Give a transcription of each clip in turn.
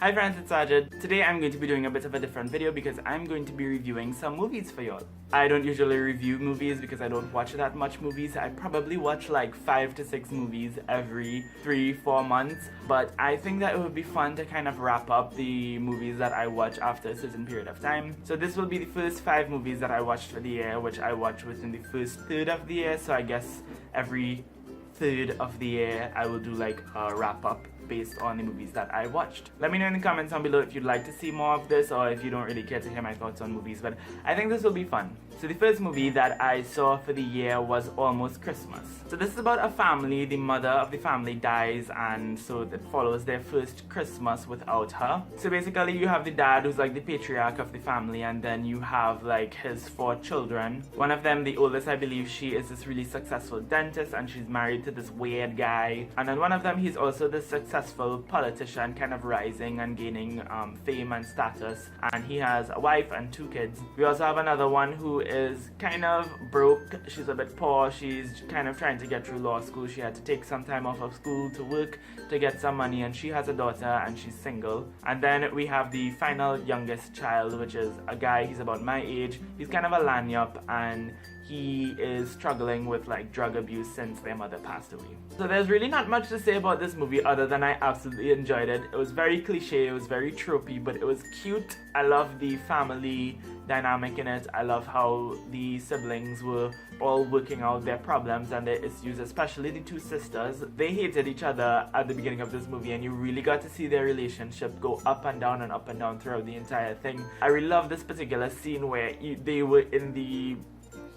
Hi friends, it's Sajid. Today I'm going to be doing a bit of a different video because I'm going to be reviewing some movies for y'all. I don't usually review movies because I don't watch that much movies. I probably watch like 5 to 6 movies every 3-4 months, but I think that it would be fun to kind of wrap up the movies that I watch after a certain period of time. So this will be the first 5 movies that I watched for the year, which I watched within the first third of the year, so I guess every third of the year I will do like a wrap up based on the movies that I watched. Let me know in the comments down below if you'd like to see more of this or if you don't really care to hear my thoughts on movies, but I think this will be fun. So the first movie that I saw for the year was Almost Christmas. So this is about a family. The mother of the family dies, and so it follows their first Christmas without her. So basically you have the dad who's like the patriarch of the family, and then you have like his 4 children. One of them, the oldest, I believe she is this really successful dentist and she's married to this weird guy. And then one of them, he's also this successful politician, kind of rising and gaining fame and status, and he has a wife and 2 kids. We also have another one who is kind of broke. She's a bit poor. She's kind of trying to get through law school. She had to take some time off of school to work to get some money, and she has a daughter and she's single. And then we have the final youngest child, which is a guy. He's about my age. He's kind of a lanyard and he is struggling with like drug abuse since their mother passed away. So there's really not much to say about this movie other than I absolutely enjoyed it. It was very cliche, it was very tropey, but it was cute. I love the family dynamic in it. I love how the siblings were all working out their problems and their issues, especially the 2 sisters. They hated each other at the beginning of this movie, and you really got to see their relationship go up and down throughout the entire thing. I really love this particular scene where they were in the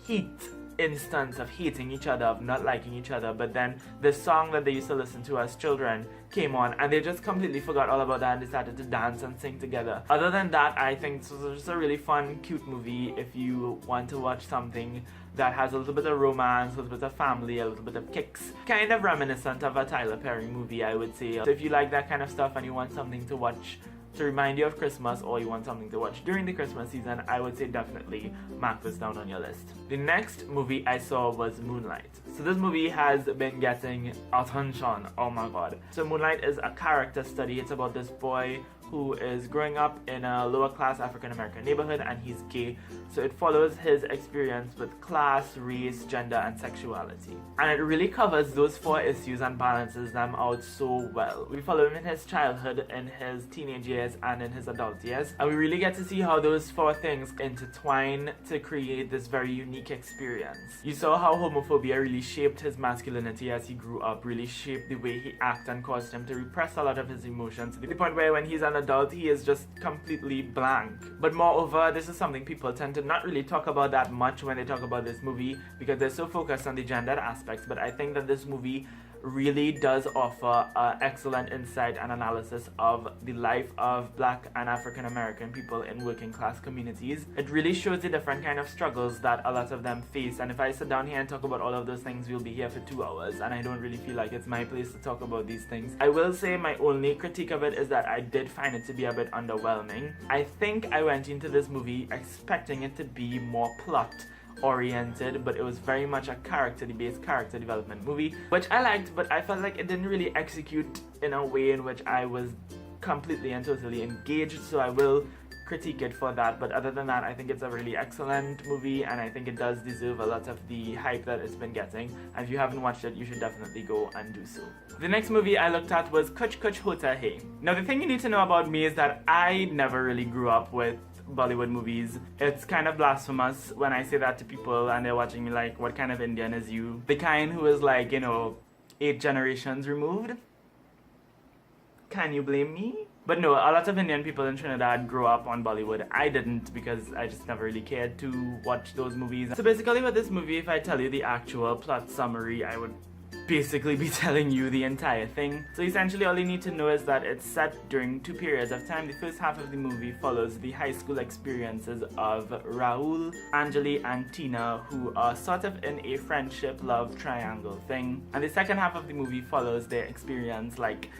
heat instance of hating each other, of not liking each other, but then the song that they used to listen to as children came on and they just completely forgot all about that and decided to dance and sing together. Other than that, I think this was just a really fun, cute movie if you want to watch something that has a little bit of romance, a little bit of family, a little bit of kicks. Kind of reminiscent of a Tyler Perry movie, I would say. So if you like that kind of stuff and you want something to watch to remind you of Christmas, or you want something to watch during the Christmas season, I would say definitely mark this down on your list. The next movie I saw was Moonlight. So this movie has been getting attention, oh my god. So Moonlight is a character study. It's about this boy who is growing up in a lower class African American neighborhood, and he's gay. So it follows his experience with class, race, gender, and sexuality. And it really covers those 4 issues and balances them out so well. We follow him in his childhood, in his teenage years, and in his adult years. And we really get to see how those 4 things intertwine to create this very unique experience. You saw how homophobia really shaped his masculinity as he grew up, really shaped the way he acted and caused him to repress a lot of his emotions, to the point where when he's an adult, he is just completely blank. But moreover, this is something people tend to not really talk about that much when they talk about this movie because they're so focused on the gender aspects, but I think that this movie really does offer excellent insight and analysis of the life of Black and African American people in working class communities. It really shows the different kind of struggles that a lot of them face, and if I sit down here and talk about all of those things, we'll be here for 2 hours, and I don't really feel like it's my place to talk about these things. I will say my only critique of it is that I did find it to be a bit underwhelming. I think I went into this movie expecting it to be more plot oriented, but it was very much a character-based character development movie, which I liked, but I felt like it didn't really execute in a way in which I was completely and totally engaged, so I will critique it for that. But other than that, I think it's a really excellent movie, and I think it does deserve a lot of the hype that it's been getting, and if you haven't watched it, you should definitely go and do so. The next movie I looked at was Kuch Kuch Hota Hai. Now the thing you need to know about me is that I never really grew up with Bollywood movies. It's kind of blasphemous when I say that to people and they're watching me like, what kind of Indian is you? The kind who is like, 8 generations removed? Can you blame me? But no, a lot of Indian people in Trinidad grew up on Bollywood. I didn't, because I just never really cared to watch those movies. So basically with this movie, if I tell you the actual plot summary, I would basically be telling you the entire thing. So essentially all you need to know is that it's set during 2 periods of time. The first half of the movie follows the high school experiences of Rahul, Anjali, and Tina, who are sort of in a friendship-love triangle thing. And the second half of the movie follows their experience like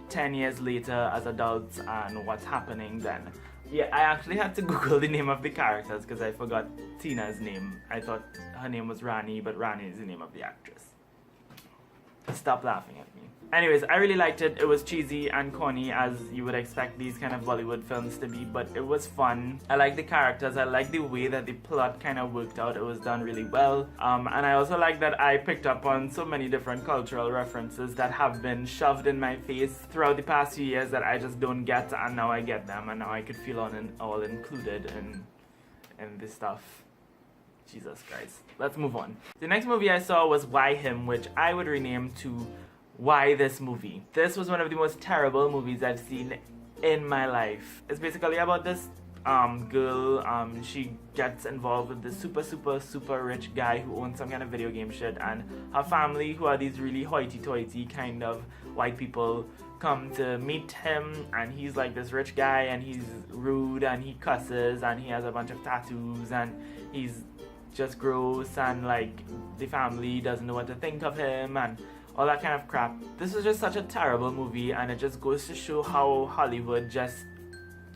10 years later as adults and what's happening then. Yeah, I actually had to Google the name of the characters because I forgot Tina's name. I thought her name was Rani, but Rani is the name of the actress. Stop laughing at me. Anyways, I really liked it. It was cheesy and corny as you would expect these kind of Bollywood films to be, but it was fun. I like the characters. I like the way that the plot kind of worked out. It was done really well. And I also like that I picked up on so many different cultural references that have been shoved in my face throughout the past few years that I just don't get, and now I get them, and now I could feel all included in this stuff. Jesus Christ. Let's move on. The next movie I saw was Why Him, which I would rename to Why This Movie. This was one of the most terrible movies I've seen in my life. It's basically about this girl. She gets involved with this super rich guy who owns some kind of video game shit, and her family, who are these really hoity-toity kind of white people, come to meet him, and he's like this rich guy, and he's rude, and he cusses, and he has a bunch of tattoos, and he's just gross, and like the family doesn't know what to think of him, and all that kind of crap. This was just such a terrible movie, and it just goes to show how Hollywood just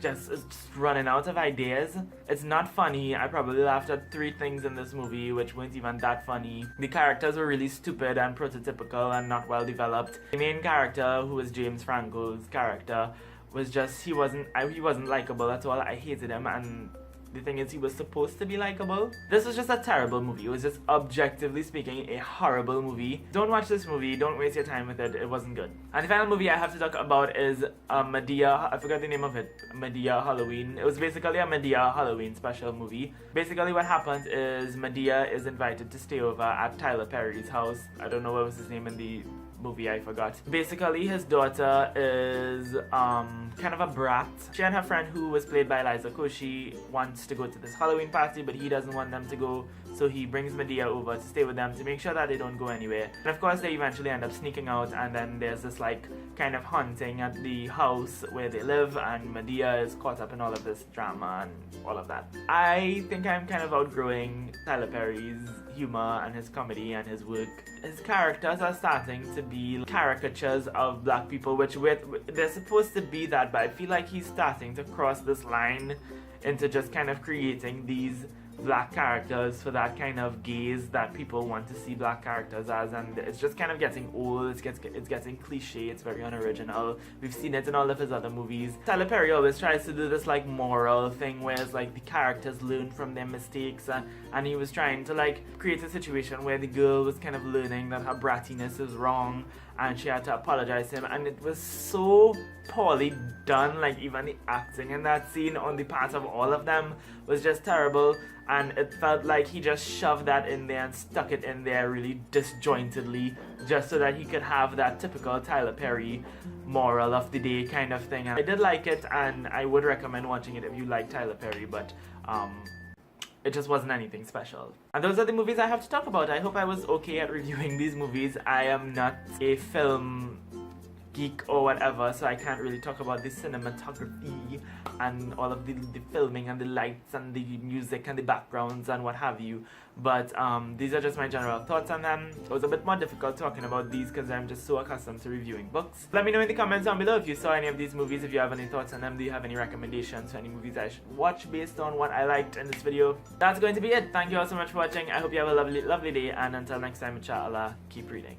is running out of ideas. It's not funny. I probably laughed at 3 things in this movie which weren't even that funny. The characters were really stupid and prototypical and not well developed. The main character, who was James Franco's character, was just, he wasn't likable at all. I hated him, and the thing is, he was supposed to be likable. This was just a terrible movie. It was just, objectively speaking, a horrible movie. Don't watch this movie. Don't waste your time with it. It wasn't good. And the final movie I have to talk about is Madea. I forgot the name of it. Madea Halloween. It was basically a Madea Halloween special movie. Basically what happens is Madea is invited to stay over at Tyler Perry's house. I don't know what was his name in the movie, I forgot. Basically, his daughter is kind of a brat. She and her friend, who was played by Liza Koshy, wants to go to this Halloween party, but he doesn't want them to go, so he brings Madea over to stay with them to make sure that they don't go anywhere. And of course, they eventually end up sneaking out, and then there's this like kind of haunting at the house where they live, and Madea is caught up in all of this drama and all of that. I think I'm kind of outgrowing Tyler Perry's humor and his comedy and his work. His characters are starting to be caricatures of black people, which they're supposed to be that, but I feel like he's starting to cross this line into just kind of creating these black characters for that kind of gaze that people want to see black characters as, and it's just kind of getting old. It's getting cliche. It's very unoriginal. We've seen it in all of his other movies. Tyler Perry always tries to do this like moral thing where it's like the characters learn from their mistakes, and he was trying to like create a situation where the girl was kind of learning that her brattiness is wrong, and she had to apologize to him, and it was so poorly done. Like, even the acting in that scene on the part of all of them was just terrible, and it felt like he just shoved that in there and stuck it in there really disjointedly just so that he could have that typical Tyler Perry moral of the day kind of thing. And I did like it, and I would recommend watching it if you like Tyler Perry, but it just wasn't anything special. And those are the movies I have to talk about. I hope I was okay at reviewing these movies. I am not a film geek or whatever, so I can't really talk about the cinematography and all of the filming and the lights and the music and the backgrounds and what have you, but these are just my general thoughts on them. It was a bit more difficult talking about these because I'm just so accustomed to reviewing books. Let me know in the comments down below if you saw any of these movies, if you have any thoughts on them. Do you have any recommendations for any movies I should watch based on what I liked in this video? That's going to be it. Thank you all so much for watching. I hope you have a lovely day, and until next time, inshallah, keep reading.